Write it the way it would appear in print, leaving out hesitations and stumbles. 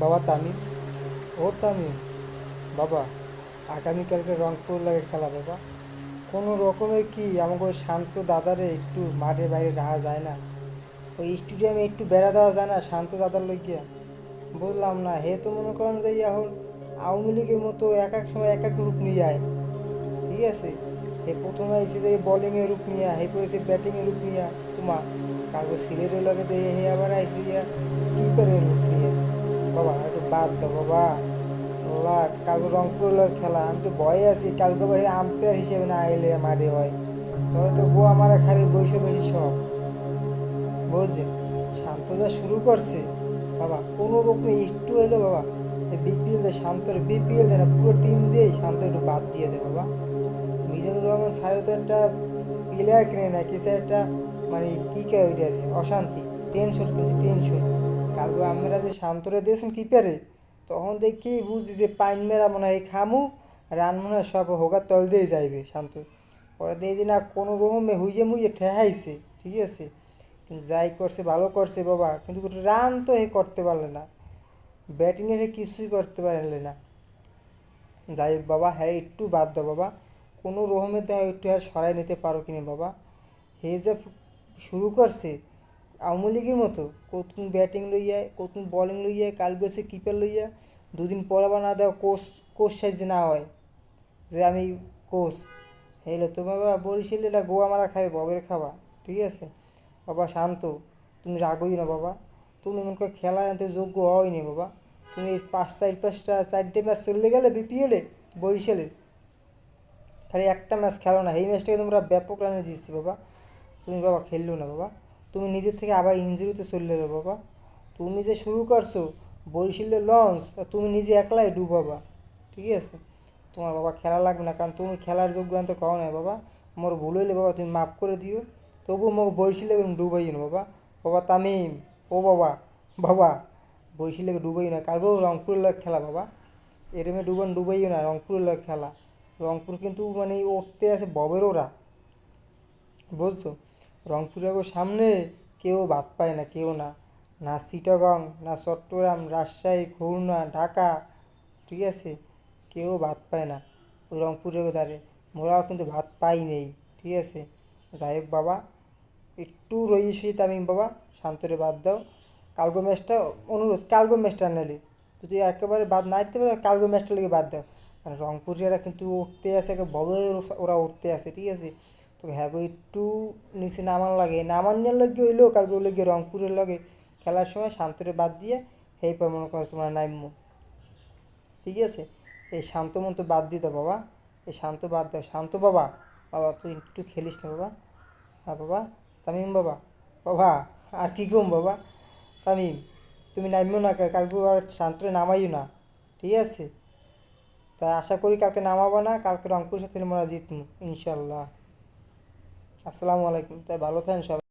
বাবা তামিম, ও তামিম, বাবা আগামীকালকে রংপুর লাগে খেলা বাবা। কোনো রকমের কি আমাকে ওই শান্ত দাদারে একটু মাঠের বাইরে রাখা যায় না? ওই স্টেডিয়ামে একটু বেড়া দেওয়া যায় না শান্ত দাদার লইগিয়া? বুঝলাম না, হে তো মনে করেন যে এখন আওয়ামী লীগের মতো এক এক সময় এক এক রূপ নিয়ে যায়। ঠিক আছে, হে প্রথমে এসে যে বোলিংয়ের রূপ নিয়া, হে পড়েছে ব্যাটিংয়ের রূপ নিয়া, উমা কালকে সিলেটের লগে দিয়ে হে আবার আইসে ইয়া কিপারের রূপ নিয়া। বাবা একটু বাদ দাও বাবা। আল্লাহ, কালকে রংপুরের খেলা, আমি তো ভয়ে আছি কালকে আবার আম্পায়ার হিসেবে না আইলে মাঠে হয়, তাহলে তো গো আমার খাবে বৈশে বসে সব। বুঝছেন, শান্ত যা শুরু করছে বাবা, কোনো রকমে একটু এলো বাবা, এই বিপিএল দে শান্তর, বিপিএল দে না পুরো টিম দিয়েই শান্ত একটু বাদ দিয়ে দে বাবা। মিজানুর রহমান স্যারও তো একটা প্লেয়ার কিনে না কিছু একটা, মানে কী কে ওইটা রে অশান্তি, টেনশন কিনছে টেনশন। কালকে আমরা যে শান্তরে দিয়েছেন কিপারে, তখন দেখি বুঝছি যে পাইন মেরা মনে হয় খামু, রান মনে হয় সব হোগার তল দিয়ে যাইবে শান্ত। পরে দিয়ে যে না কোনো রকমে হুইয়ে মুইয়ে ঠেহাইছে, ঠিক আছে, কিন্তু যাই করছে ভালো করছে বাবা, কিন্তু রান তো হে করতে পারলে না, ব্যাটিংয়ে হে কিছুই করতে পারলে না। যাই হোক বাবা, হ্যাঁ একটু বাদ দাও বাবা, কোনো রকমে দেখ একটু আর সরাই নিতে পারো কিনা বাবা। হে যে শুরু করছে আওয়ামী লীগের মতো, কতক্ষণ ব্যাটিং লইয়া কতক্ষণ বলিং লইয়া, কাল গেছে কিপার লইয়া, দুদিন পরে আবার না দেওয়া কোচ, কোচ সাইজ না হয় যে আমি কোচ, হেলে তো বাবা বরিশালে এটা গোয়া মারা খাবে ববের খাবা। ঠিক আছে বাবা, শান্ত, তুমি রাগই না বাবা, তুমি মনে করো খেলা আনতে যোগ্য হওয়াই বাবা। তুমি এই চারটে ম্যাচ চলে গেলে বিপিএলে বরিশালে, খালি একটা ম্যাচ খেলো না, এই ম্যাচটাকে তোমরা ব্যাপক রানে জিতছি বাবা। তুমি বাবা খেললো না বাবা, তুমি নিজের থেকে আবার ইঞ্জুরিতে চলে যাও বাবা। তুমি যে শুরু করছো বরিশালের লঞ্চ, তুমি নিজে একলাই ডুবাবা। ঠিক আছে, তোমার বাবা খেলা লাগবে না, কারণ তুমি খেলার যোগ্য তো কও না বাবা। মোর ভুল হইলে বাবা তুমি মাফ করে দিও, তবুও মোর বরিশালে ডুবাই না বাবা। বাবা তামিম, ও বাবা, বাবা বরিশালে ডুবাই না, কালকেও রংপুরের লোক খেলা বাবা, এরমে ডুবাইও না, রংপুরের লোক খেলা। রংপুর কিন্তু মানে উঠতে আছে ববের ওরা, বুঝছো, রংপুরের সামনে কেউ বাদ পায় না, কেউ না, না চিটাগং, না চট্টগ্রাম, রাজশাহী, খুলনা, ঢাকা, ঠিক আছে, কেউ ভাত পায় না ওই রংপুরের ধারে, মোরাও কিন্তু ভাত পাই নেই। ঠিক আছে, যাই হোক বাবা, একটু রয়েছি তামিম বাবা, শান্তরে বাদ দাও। কালগো ম্যাচটা, অনুরোধ কালগো ম্যাচটা নালে যদি একেবারে বাদ না দিতে পারে কালগো ম্যাচটা লেগে বাদ দাও, কারণ রংপুরিয়ারা কিন্তু উঠতে আসে, বড় ওরা উঠতে আসে। ঠিক আছে, তো হ্যাঁ গো একটু নিচে নামান লাগে, নামানোর লাগে হইলো কালকে লাগে রংপুরের লগে খেলার সময় শান্তরে বাদ দিয়ে সেই পর মনে করো তোমরা নাইমো। ঠিক আছে, এই শান্ত মন তো বাদ দিতে বাবা, এই শান্ত বাদ দাও, শান্ত বাবা, বাবা তুই একটু খেলিস না বাবা। হ্যাঁ বাবা, তামিম বাবা, বাবা আর কী কম বাবা, তামিম তুমি নামিও না কালকে, আর শান্তরে নামাইও না। ঠিক আছে, তাই আশা করি কালকে নামাবো না, কালকে রংপুরের সাথে আমরা জিতবো ইনশাল্লাহ। আসসালামু আলাইকুম, তাই ভালো থাকেন সবাই।